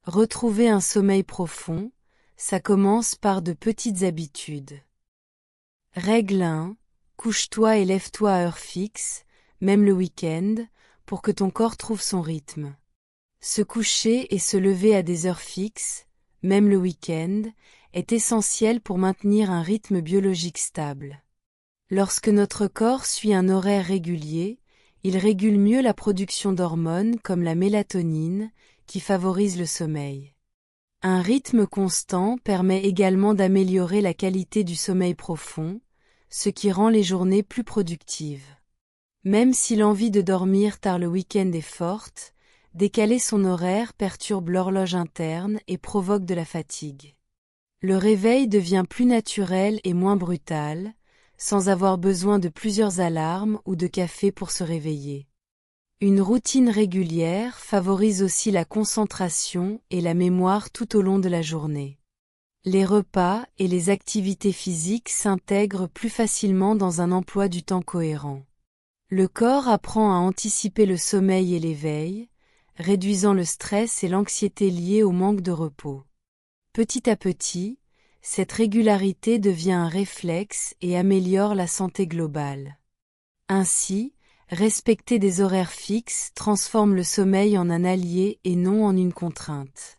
Retrouver un sommeil profond, ça commence par de petites habitudes. Règle 1. Couche-toi et lève-toi à heure fixe, même le week-end, pour que ton corps trouve son rythme. Se coucher et se lever à des heures fixes, même le week-end, est essentiel pour maintenir un rythme biologique stable. Lorsque notre corps suit un horaire régulier, il régule mieux la production d'hormones comme la mélatonine, qui favorise le sommeil. Un rythme constant permet également d'améliorer la qualité du sommeil profond, ce qui rend les journées plus productives. Même si l'envie de dormir tard le week-end est forte, décaler son horaire perturbe l'horloge interne et provoque de la fatigue. Le réveil devient plus naturel et moins brutal, sans avoir besoin de plusieurs alarmes ou de café pour se réveiller. Une routine régulière favorise aussi la concentration et la mémoire tout au long de la journée. Les repas et les activités physiques s'intègrent plus facilement dans un emploi du temps cohérent. Le corps apprend à anticiper le sommeil et l'éveil, réduisant le stress et l'anxiété liés au manque de repos. Petit à petit, cette régularité devient un réflexe et améliore la santé globale. Ainsi, respecter des horaires fixes transforme le sommeil en un allié et non en une contrainte.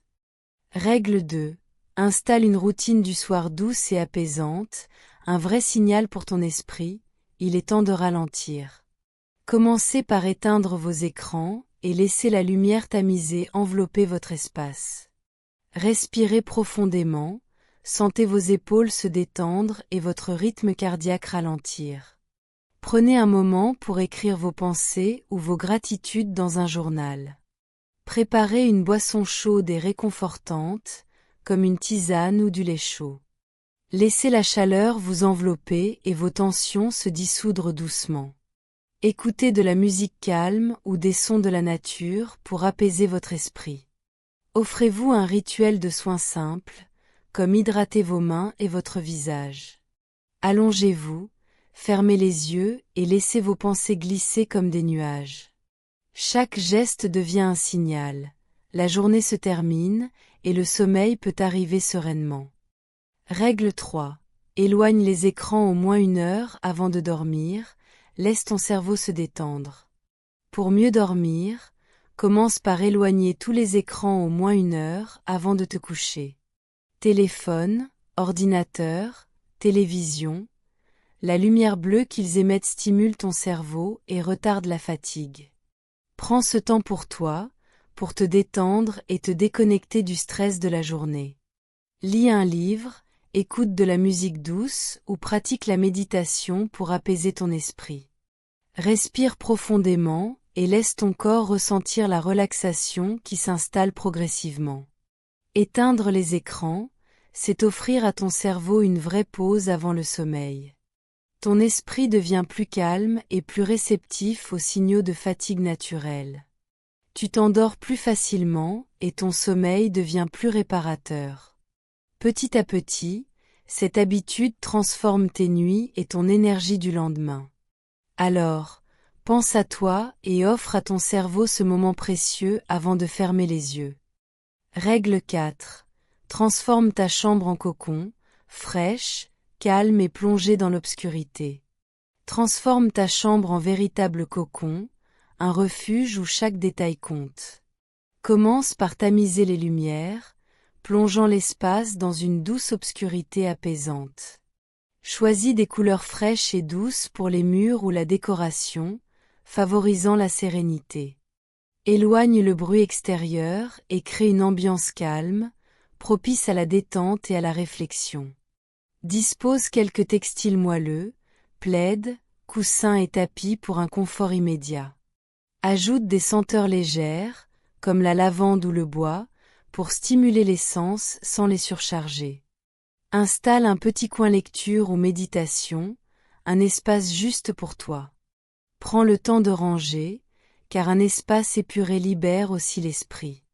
Règle 2. Installe une routine du soir douce et apaisante, un vrai signal pour ton esprit, il est temps de ralentir. Commencez par éteindre vos écrans et laissez la lumière tamisée envelopper votre espace. Respirez profondément, sentez vos épaules se détendre et votre rythme cardiaque ralentir. Prenez un moment pour écrire vos pensées ou vos gratitudes dans un journal. Préparez une boisson chaude et réconfortante, comme une tisane ou du lait chaud. Laissez la chaleur vous envelopper et vos tensions se dissoudre doucement. Écoutez de la musique calme ou des sons de la nature pour apaiser votre esprit. Offrez-vous un rituel de soins simple, comme hydrater vos mains et votre visage. Allongez-vous, fermez les yeux et laissez vos pensées glisser comme des nuages. Chaque geste devient un signal. La journée se termine et le sommeil peut arriver sereinement. Règle 3. Éloigne les écrans au moins 1 heure avant de dormir, laisse ton cerveau se détendre. Pour mieux dormir, commence par éloigner tous les écrans au moins 1 heure avant de te coucher. Téléphone, ordinateur, télévision, la lumière bleue qu'ils émettent stimule ton cerveau et retarde la fatigue. Prends ce temps pour toi, pour te détendre et te déconnecter du stress de la journée. Lis un livre, écoute de la musique douce ou pratique la méditation pour apaiser ton esprit. Respire profondément et laisse ton corps ressentir la relaxation qui s'installe progressivement. Éteindre les écrans, c'est offrir à ton cerveau une vraie pause avant le sommeil. Ton esprit devient plus calme et plus réceptif aux signaux de fatigue naturelle. Tu t'endors plus facilement et ton sommeil devient plus réparateur. Petit à petit, cette habitude transforme tes nuits et ton énergie du lendemain. Alors, pense à toi et offre à ton cerveau ce moment précieux avant de fermer les yeux. Règle 4. Transforme ta chambre en cocon, fraîche, calme et plongée dans l'obscurité. Transforme ta chambre en véritable cocon, un refuge où chaque détail compte. Commence par tamiser les lumières, plongeant l'espace dans une douce obscurité apaisante. Choisis des couleurs fraîches et douces pour les murs ou la décoration, favorisant la sérénité. Éloigne le bruit extérieur et crée une ambiance calme, propice à la détente et à la réflexion. Dispose quelques textiles moelleux, plaids, coussins et tapis pour un confort immédiat. Ajoute des senteurs légères, comme la lavande ou le bois, pour stimuler les sens sans les surcharger. Installe un petit coin lecture ou méditation, un espace juste pour toi. Prends le temps de ranger, car un espace épuré libère aussi l'esprit.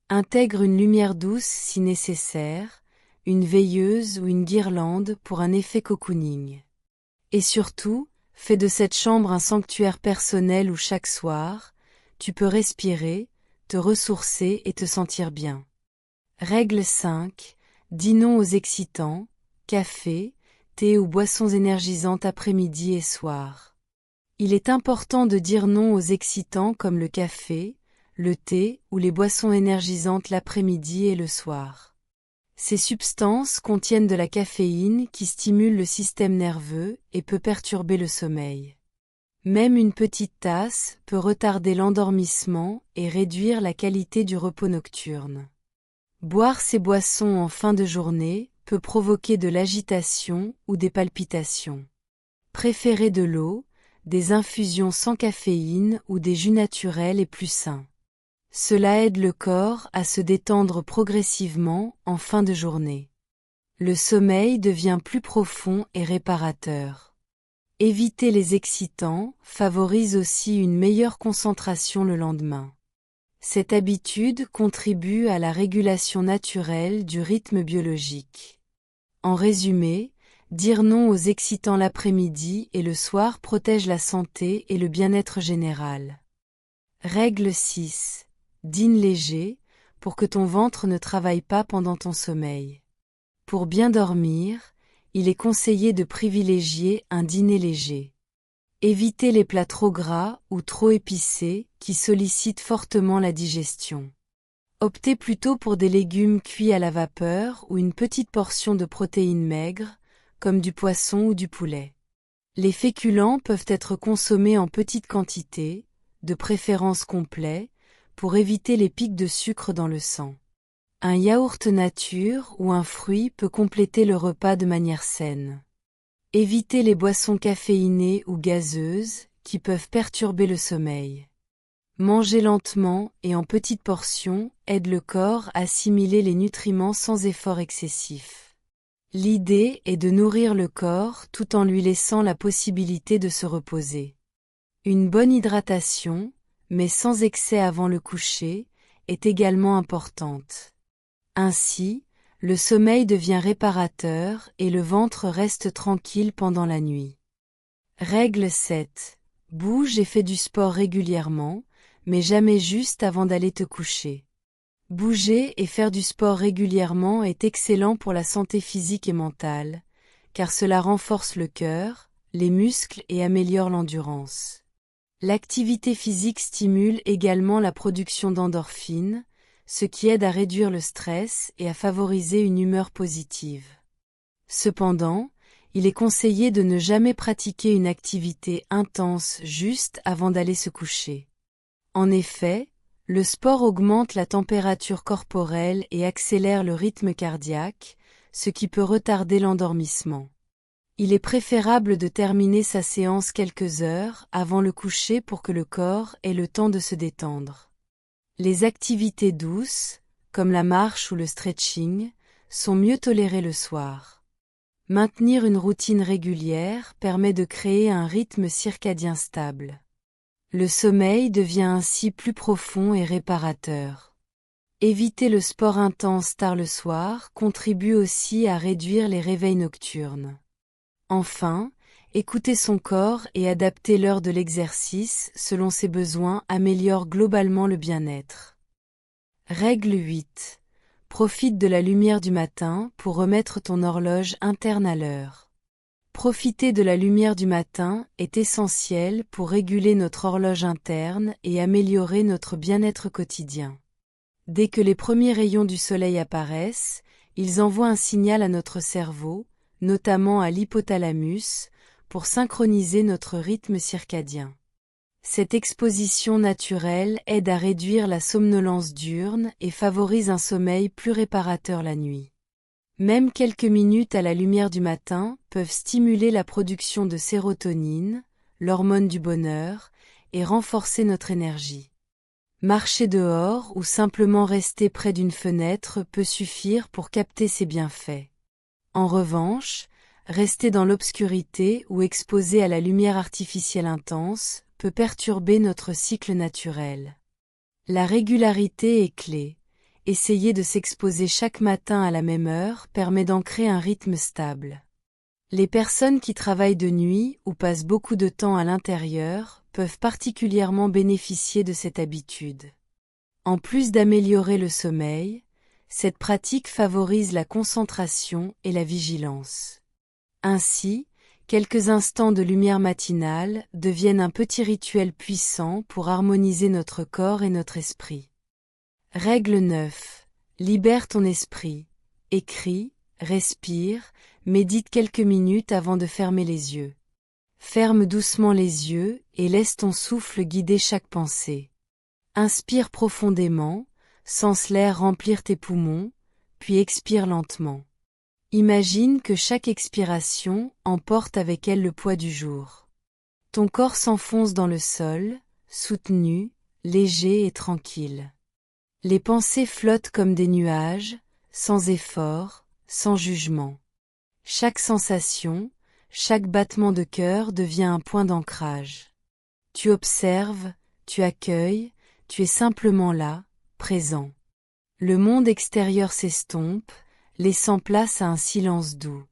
Intègre une lumière douce si nécessaire, une veilleuse ou une guirlande pour un effet cocooning. Et surtout, fais de cette chambre un sanctuaire personnel où chaque soir, tu peux respirer, te ressourcer et te sentir bien. Règle 5. Dis non aux excitants, café, thé ou boissons énergisantes après-midi et soir. Il est important de dire non aux excitants comme le café, le thé ou les boissons énergisantes l'après-midi et le soir. Ces substances contiennent de la caféine qui stimule le système nerveux et peut perturber le sommeil. Même une petite tasse peut retarder l'endormissement et réduire la qualité du repos nocturne. Boire ces boissons en fin de journée peut provoquer de l'agitation ou des palpitations. Préférez de l'eau, des infusions sans caféine ou des jus naturels est plus sain. Cela aide le corps à se détendre progressivement en fin de journée. Le sommeil devient plus profond et réparateur. Éviter les excitants favorise aussi une meilleure concentration le lendemain. Cette habitude contribue à la régulation naturelle du rythme biologique. En résumé, dire non aux excitants l'après-midi et le soir protège la santé et le bien-être général. Règle 6. Dîne léger, pour que ton ventre ne travaille pas pendant ton sommeil. Pour bien dormir, il est conseillé de privilégier un dîner léger. Évitez les plats trop gras ou trop épicés qui sollicitent fortement la digestion. Optez plutôt pour des légumes cuits à la vapeur ou une petite portion de protéines maigres, comme du poisson ou du poulet. Les féculents peuvent être consommés en petite quantité, de préférence complet, pour éviter les pics de sucre dans le sang. Un yaourt nature ou un fruit peut compléter le repas de manière saine. Évitez les boissons caféinées ou gazeuses, qui peuvent perturber le sommeil. Manger lentement et en petites portions aide le corps à assimiler les nutriments sans effort excessif. L'idée est de nourrir le corps tout en lui laissant la possibilité de se reposer. Une bonne hydratation, mais sans excès avant le coucher, est également importante. Ainsi, le sommeil devient réparateur et le ventre reste tranquille pendant la nuit. Règle 7. Bouge et fais du sport régulièrement, mais jamais juste avant d'aller te coucher. Bouger et faire du sport régulièrement est excellent pour la santé physique et mentale, car cela renforce le cœur, les muscles et améliore l'endurance. L'activité physique stimule également la production d'endorphines, ce qui aide à réduire le stress et à favoriser une humeur positive. Cependant, il est conseillé de ne jamais pratiquer une activité intense juste avant d'aller se coucher. En effet, le sport augmente la température corporelle et accélère le rythme cardiaque, ce qui peut retarder l'endormissement. Il est préférable de terminer sa séance quelques heures avant le coucher pour que le corps ait le temps de se détendre. Les activités douces, comme la marche ou le stretching, sont mieux tolérées le soir. Maintenir une routine régulière permet de créer un rythme circadien stable. Le sommeil devient ainsi plus profond et réparateur. Éviter le sport intense tard le soir contribue aussi à réduire les réveils nocturnes. Enfin, écouter son corps et adapter l'heure de l'exercice selon ses besoins améliore globalement le bien-être. Règle 8. Profite de la lumière du matin pour remettre ton horloge interne à l'heure. Profiter de la lumière du matin est essentiel pour réguler notre horloge interne et améliorer notre bien-être quotidien. Dès que les premiers rayons du soleil apparaissent, ils envoient un signal à notre cerveau, notamment à l'hypothalamus, pour synchroniser notre rythme circadien. Cette exposition naturelle aide à réduire la somnolence diurne et favorise un sommeil plus réparateur la nuit. Même quelques minutes à la lumière du matin peuvent stimuler la production de sérotonine, l'hormone du bonheur, et renforcer notre énergie. Marcher dehors ou simplement rester près d'une fenêtre peut suffire pour capter ces bienfaits. En revanche, rester dans l'obscurité ou exposé à la lumière artificielle intense peut perturber notre cycle naturel. La régularité est clé. Essayer de s'exposer chaque matin à la même heure permet d'ancrer un rythme stable. Les personnes qui travaillent de nuit ou passent beaucoup de temps à l'intérieur peuvent particulièrement bénéficier de cette habitude. En plus d'améliorer le sommeil, cette pratique favorise la concentration et la vigilance. Ainsi, quelques instants de lumière matinale deviennent un petit rituel puissant pour harmoniser notre corps et notre esprit. Règle 9. Libère ton esprit. Écris, respire, médite quelques minutes avant de fermer les yeux. Ferme doucement les yeux et laisse ton souffle guider chaque pensée. Inspire profondément, sens l'air remplir tes poumons, puis expire lentement. Imagine que chaque expiration emporte avec elle le poids du jour. Ton corps s'enfonce dans le sol, soutenu, léger et tranquille. Les pensées flottent comme des nuages, sans effort, sans jugement. Chaque sensation, chaque battement de cœur devient un point d'ancrage. Tu observes, tu accueilles, tu es simplement là, présent. Le monde extérieur s'estompe, laissant place à un silence doux.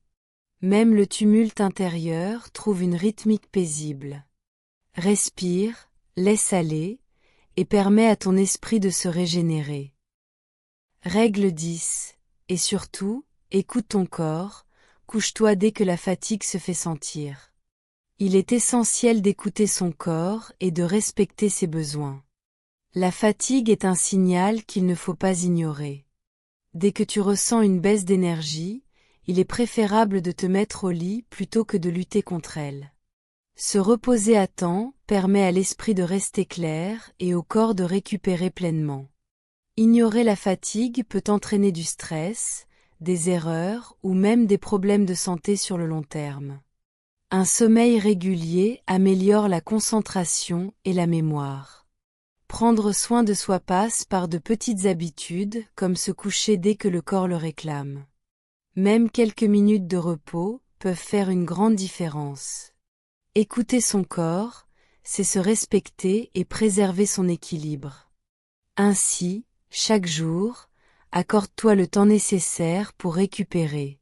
Même le tumulte intérieur trouve une rythmique paisible. Respire, laisse aller, et permets à ton esprit de se régénérer. Règle 10. Et surtout, écoute ton corps, couche-toi dès que la fatigue se fait sentir. Il est essentiel d'écouter son corps et de respecter ses besoins. La fatigue est un signal qu'il ne faut pas ignorer. Dès que tu ressens une baisse d'énergie, il est préférable de te mettre au lit plutôt que de lutter contre elle. Se reposer à temps permet à l'esprit de rester clair et au corps de récupérer pleinement. Ignorer la fatigue peut entraîner du stress, des erreurs ou même des problèmes de santé sur le long terme. Un sommeil régulier améliore la concentration et la mémoire. Prendre soin de soi passe par de petites habitudes comme se coucher dès que le corps le réclame. Même quelques minutes de repos peuvent faire une grande différence. Écouter son corps, c'est se respecter et préserver son équilibre. Ainsi, chaque jour, accorde-toi le temps nécessaire pour récupérer.